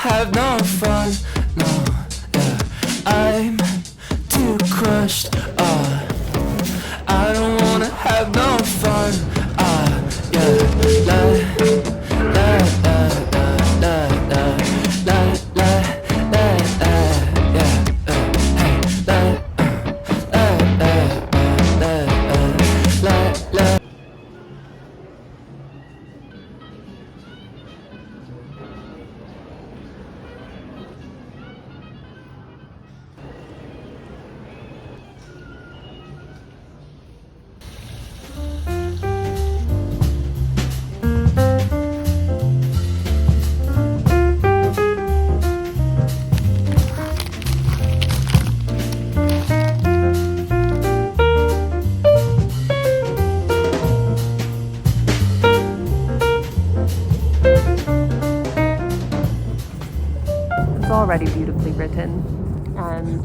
have no fun, no, yeah. I'm too crushed, I don't wanna have no fun, yeah. La, la, la, la, la, la, la, la, la, yeah. Hey, la, la, la. Already beautifully written, and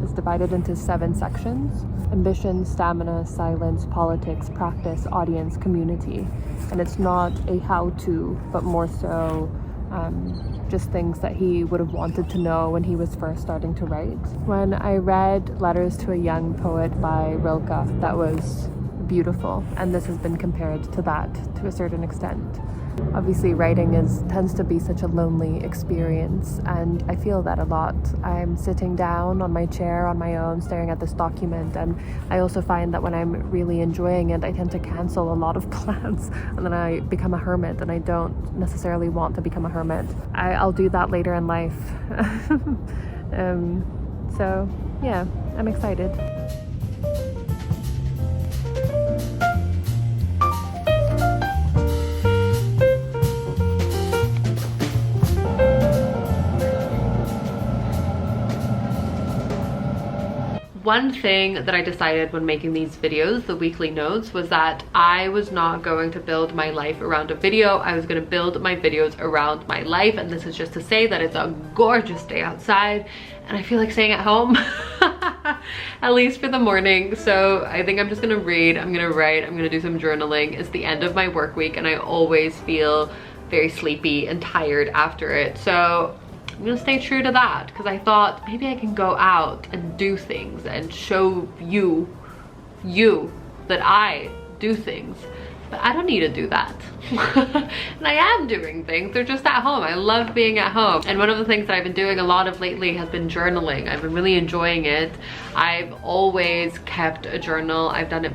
is divided into 7 sections: ambition, stamina, silence, politics, practice, audience, community. And it's not a how-to, but more so just things that he would have wanted to know when he was first starting to write. When I read Letters to a Young Poet by Rilke, that was beautiful, and this has been compared to that to a certain extent. Obviously, writing tends to be such a lonely experience, and I feel that a lot. I'm sitting down on my chair on my own, staring at this document, and I also find that when I'm really enjoying it, I tend to cancel a lot of plans, and then I become a hermit, and I don't necessarily want to become a hermit. I'll do that later in life. So, yeah, I'm excited. One thing that I decided when making these videos, the weekly notes, was that I was not going to build my life around a video. I was going to build my videos around my life, and this is just to say that it's a gorgeous day outside and I feel like staying at home at least for the morning. So I think I'm just gonna read, I'm gonna write, I'm gonna do some journaling. It's the end of my work week and I always feel very sleepy and tired after it. So I'm gonna stay true to that because I thought maybe I can go out and do things and show you that I do things. But I don't need to do that. And I am doing things, they're just at home. I love being at home. And one of the things that I've been doing a lot of lately has been journaling. I've been really enjoying it. I've always kept a journal. I've done it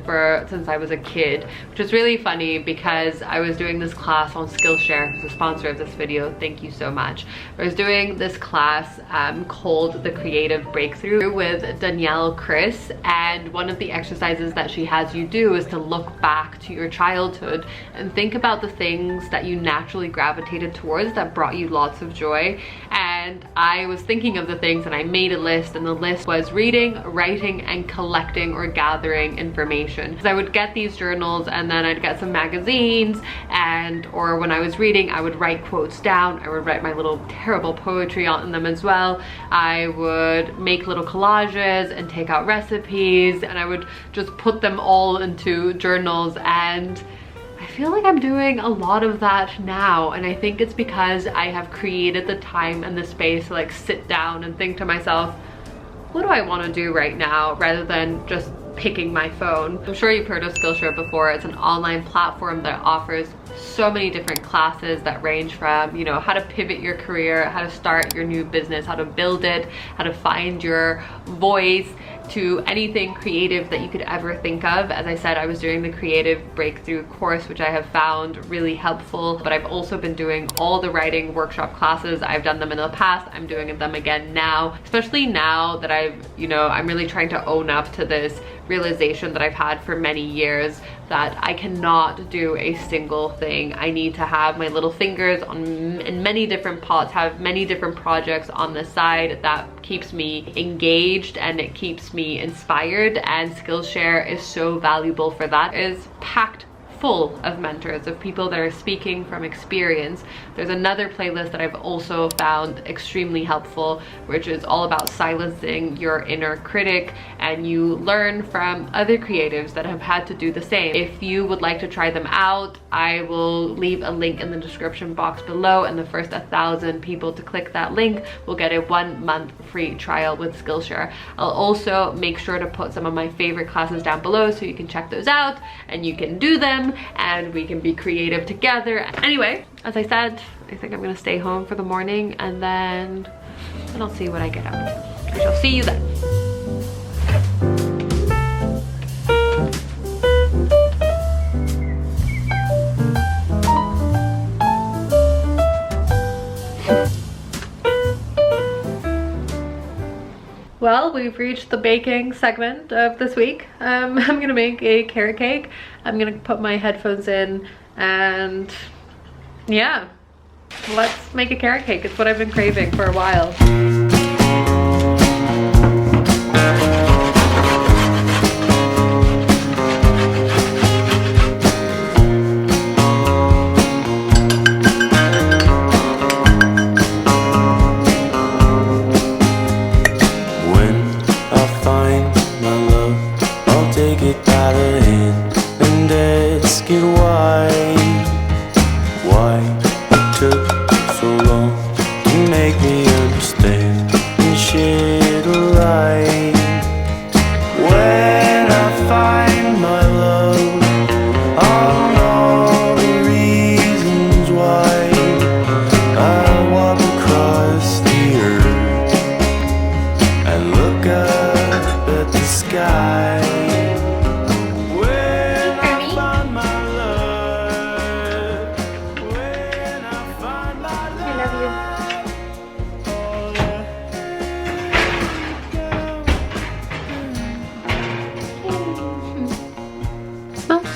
since I was a kid, which is really funny because I was doing this class on Skillshare, who's the sponsor of this video. Thank you so much. I was doing this class called The Creative Breakthrough with Danielle Chris, and one of the exercises that she has you do is to look back to your childhood and think about the things that you naturally gravitated towards that brought you lots of joy. And I was thinking of the things and I made a list, and the list was reading, writing, and collecting or gathering information. Because I would get these journals and then I'd get some magazines, or when I was reading I would write quotes down. I would write my little terrible poetry on them as well. I would make little collages and take out recipes, and I would just put them all into journals. And I feel like I'm doing a lot of that now, and I think it's because I have created the time and the space to like sit down and think to myself, what do I want to do right now, rather than just picking my phone. I'm sure you've heard of Skillshare before. It's an online platform that offers so many different classes that range from, you know, how to pivot your career, how to start your new business, how to build it, how to find your voice, to anything creative that you could ever think of. As I said, I was doing the Creative Breakthrough course, which I have found really helpful, but I've also been doing all the writing workshop classes. I've done them in the past, I'm doing them again now, especially now that I'm really trying to own up to this realization that I've had for many years that I cannot do a single thing. I need to have my little fingers in many different pots, have many different projects on the side. That keeps me engaged and it keeps me inspired, and Skillshare is so valuable for that. It is packed full of mentors, of people that are speaking from experience. There's another playlist that I've also found extremely helpful, which is all about silencing your inner critic, and you learn from other creatives that have had to do the same. If you would like to try them out, I will leave a link in the description box below, and the first 1,000 people to click that link will get a 1-month free trial with Skillshare. I'll also make sure to put some of my favorite classes down below so you can check those out and you can do them and we can be creative together. Anyway, as I said, I think I'm gonna stay home for the morning and then I'll see what I get up to. I shall see you then. Well, we've reached the baking segment of this week. I'm gonna make a carrot cake. I'm gonna put my headphones in and yeah, let's make a carrot cake. It's what I've been craving for a while.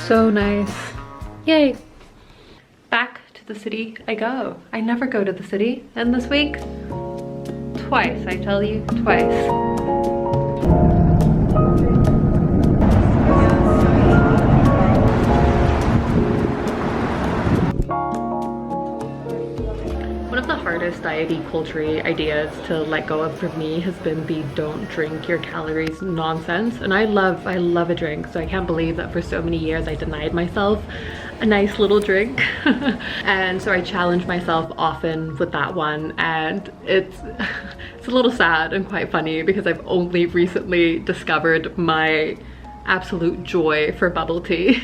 So nice. Yay. Back to the city I go. I never go to the city. And this week, twice, I tell you, twice. Diety culture ideas to let go of for me has been the don't drink your calories nonsense. And I love a drink, so I can't believe that for so many years I denied myself a nice little drink. And so I challenge myself often with that one, and it's a little sad and quite funny because I've only recently discovered my absolute joy for bubble tea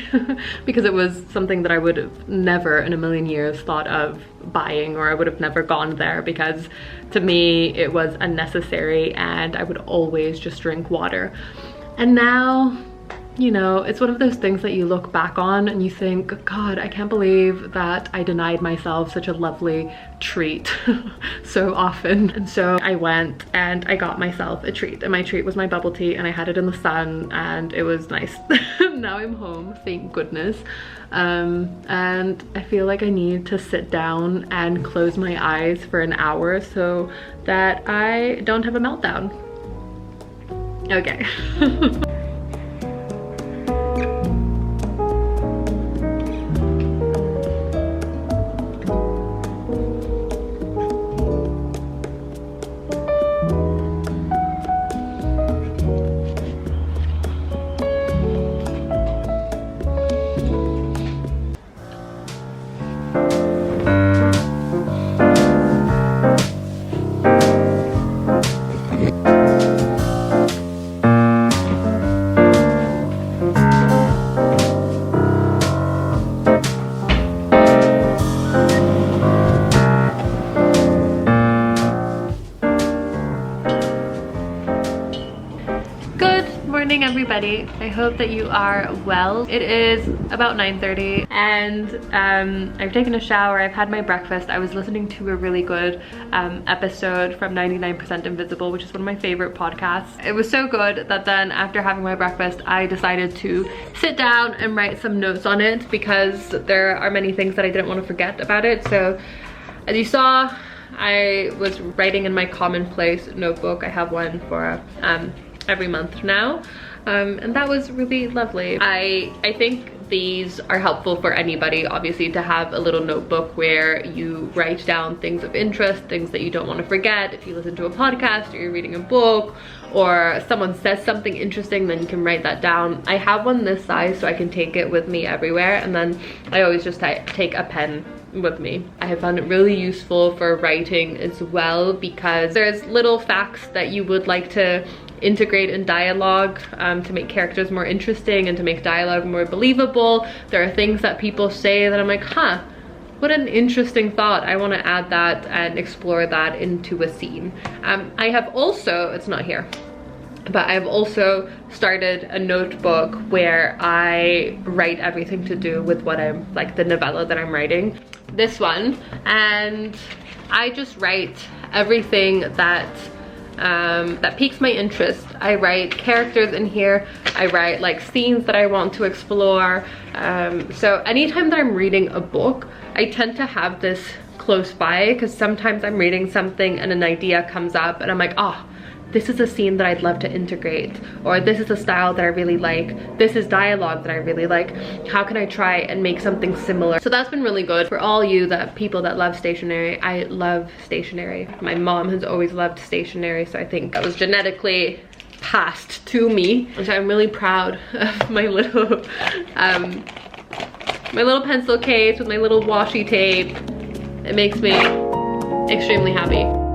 because it was something that I would have never in a million years thought of buying, or I would have never gone there because to me it was unnecessary and I would always just drink water. And now, you know, it's one of those things that you look back on and you think, God, I can't believe that I denied myself such a lovely treat so often. And so I went and I got myself a treat, and my treat was my bubble tea, and I had it in the sun and it was nice. Now I'm home, thank goodness. And I feel like I need to sit down and close my eyes for an hour so that I don't have a meltdown. Okay. Everybody, I hope that you are well. It is about 9:30 and I've taken a shower, I've had my breakfast. I was listening to a really good episode from 99% Invisible, which is one of my favorite podcasts. It was so good that then after having my breakfast I decided to sit down and write some notes on it because there are many things that I didn't want to forget about it. So as you saw, I was writing in my commonplace notebook. I have one for every month now. And that was really lovely. I think these are helpful for anybody, obviously, to have a little notebook where you write down things of interest, things that you don't want to forget. If you listen to a podcast or you're reading a book or someone says something interesting, then you can write that down. I have one this size so I can take it with me everywhere, and then I always just take a pen with me. I have found it really useful for writing as well, because there's little facts that you would like to integrate in dialogue to make characters more interesting and to make dialogue more believable. There are things that people say that I'm like, huh, what an interesting thought. I want to add that and explore that into a scene. I have also, it's not here, but I've also started a notebook where I write everything to do with what I'm, like the novella that I'm writing. This one, and I just write everything that that piques my interest. I write characters in here. I write like scenes that I want to explore. So anytime that I'm reading a book, I tend to have this close by, because sometimes I'm reading something and an idea comes up and I'm like, oh, this is a scene that I'd love to integrate, or this is a style that I really like, this is dialogue that I really like, how can I try and make something similar? So that's been really good for all you people that love stationery. I love stationery. My mom has always loved stationery, so I think that was genetically passed to me, which I'm really proud of. My little pencil case with my little washi tape. It makes me extremely happy.